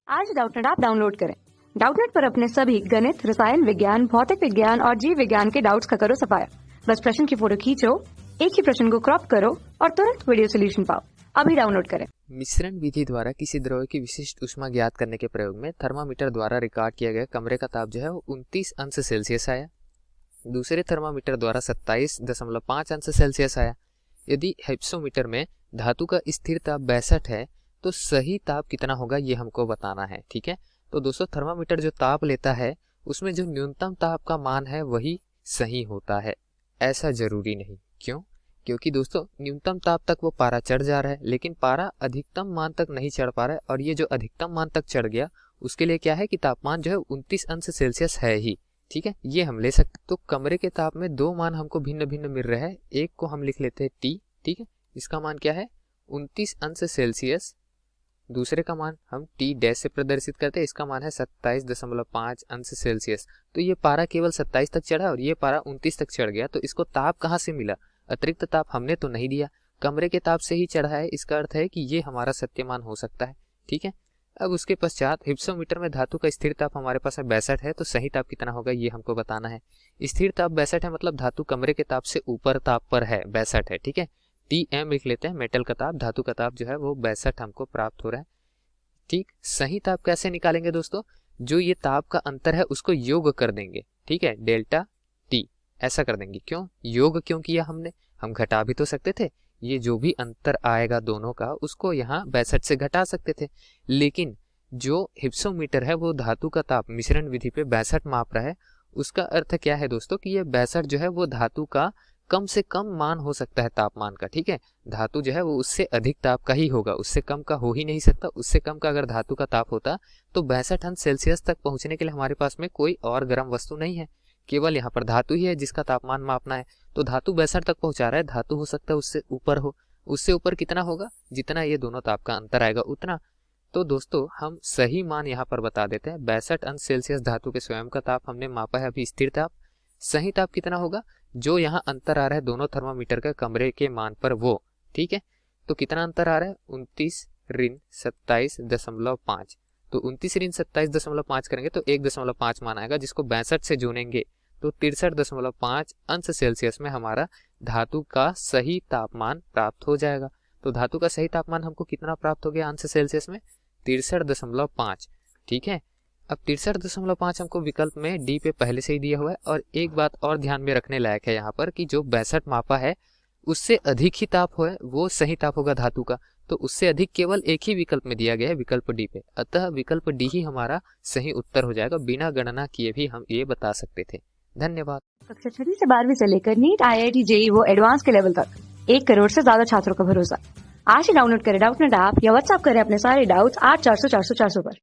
आज Doubtnut app download करें। Doubtnut पर अपने सभी गणित, रसायन विज्ञान, भौतिक विज्ञान और जीव विज्ञान के डाउट्स का करो सफाया। बस प्रश्न की फोटो खींचो, एक ही प्रश्न को क्रॉप करो और तुरंत वीडियो सोल्यूशन पाओ। अभी डाउनलोड करें। मिश्रण विधि द्वारा किसी द्रव्य की विशिष्ट ऊष्मा ज्ञात करने के प्रयोग में थर्मामीटर द्वारा रिकॉर्ड किया गया कमरे का ताप जो है वो 29 अंश सेल्सियस आया। दूसरे थर्मामीटर द्वारा 27.5 अंश सेल्सियस आया। यदि हेप्सोमीटर में धातु का स्थिर ताप 62 है तो सही ताप कितना होगा ये हमको बताना है। ठीक है, तो दोस्तों थर्मामीटर जो ताप लेता है उसमें जो न्यूनतम ताप का मान है वही सही होता है, ऐसा जरूरी नहीं। क्यों? क्योंकि दोस्तों न्यूनतम ताप तक वो पारा चढ़ जा रहा है लेकिन पारा अधिकतम मान तक नहीं चढ़ पा रहा है, और ये जो अधिकतम मान तक चढ़ गया उसके लिए क्या है कि तापमान जो है 29 अंश सेल्सियस है ही। ठीक है, ये हम ले सकते। तो कमरे के ताप में दो मान हमको भिन्न भिन्न मिल रहे हैं। एक को हम लिख लेते हैं टी, ठीक है, इसका मान क्या है 29 अंश सेल्सियस। दूसरे का मान हम टी डैश से प्रदर्शित करते हैं, इसका मान है 27.5 अंश सेल्सियस। तो ये पारा केवल 27 तक चढ़ा और ये पारा 29 तक चढ़ गया। तो इसको ताप कहाँ से मिला? अतिरिक्त ताप हमने तो नहीं दिया, कमरे के ताप से ही चढ़ा है। इसका अर्थ है कि ये हमारा सत्यमान हो सकता है। ठीक है, अब उसके पश्चात हिप्सोमीटर में धातु का स्थिर ताप हमारे पास है 62 है, तो सही ताप कितना होगा ये हमको बताना है। स्थिर ताप 62 है मतलब धातु कमरे के ताप से ऊपर ताप पर है, 62 है। ठीक है, टी एम लिख लेते हैं, मेटल का ताप, धातु का ताप जो है वो 62 हमको प्राप्त हो रहा है। ठीक, सही ताप कैसे निकालेंगे दोस्तों? जो ये ताप का अंतर है उसको योग कर देंगे। ठीक है, डेल्टा टी ऐसा कर देंगे। क्यों योग क्यों किया हमने? हम घटा भी तो सकते थे, ये जो भी अंतर आएगा दोनों का उसको यहाँ 62 से घटा सकते थे, लेकिन जो हिप्सोमीटर है वो धातु का ताप मिश्रण विधि पे 62 माप रहा है। उसका अर्थ क्या है दोस्तों कि ये 62 जो है वो धातु का कम से कम मान हो सकता है तापमान का। ठीक है, धातु जो है वो उससे अधिक ताप का ही होगा, उससे कम का हो ही नहीं सकता। उससे कम का अगर धातु का ताप होता तो 62 अंश सेल्सियस तक पहुंचने के लिए हमारे पास में कोई और गर्म वस्तु नहीं है, केवल यहाँ पर धातु ही है जिसका तापमान मापना है। तो धातु 62 तक पहुंचा रहा है, धातु हो सकता है उससे ऊपर हो। उससे ऊपर कितना होगा? जितना ये दोनों ताप का अंतर आएगा उतना। तो दोस्तों हम सही मान यहाँ पर बता देते हैं, 62 अंश सेल्सियस धातु के स्वयं का ताप हमने मापा है अभी स्थिर ताप। सही ताप कितना होगा? जो यहाँ अंतर आ रहा है दोनों थर्मामीटर का कमरे के मान पर वो। ठीक है, तो कितना अंतर आ रहा है? 29 ऋण 27.5। तो 29 ऋण 27.5 करेंगे तो 1.5 मान आएगा, जिसको 62 से जोड़ेंगे तो 63.5 अंश सेल्सियस में हमारा धातु का सही तापमान प्राप्त हो जाएगा। तो धातु का सही तापमान हमको कितना प्राप्त हो गया अंश सेल्सियस में? 63.5। ठीक है, अब 63.5 हमको विकल्प में डी पे पहले से ही दिया हुआ है। और एक बात और ध्यान में रखने लायक है यहाँ पर कि जो 62 मापा है उससे अधिक ही ताप हो वो सही ताप होगा धातु का। तो उससे अधिक केवल एक ही विकल्प में दिया गया है, विकल्प डी पे। अतः विकल्प डी ही हमारा सही उत्तर हो जाएगा, बिना गणना किए भी हम ये बता सकते थे। धन्यवाद। कक्षा 6 से 12वीं से लेकर नीट, IIT, JEE वो एडवांस के लेवल तक 1 करोड़ से ज्यादा छात्रों का भरोसा। आज ही डाउनलोड करें डाउटनेट ऐप या व्हाट्सएप करें अपने सारे डाउट्स 8400 400 400 पर।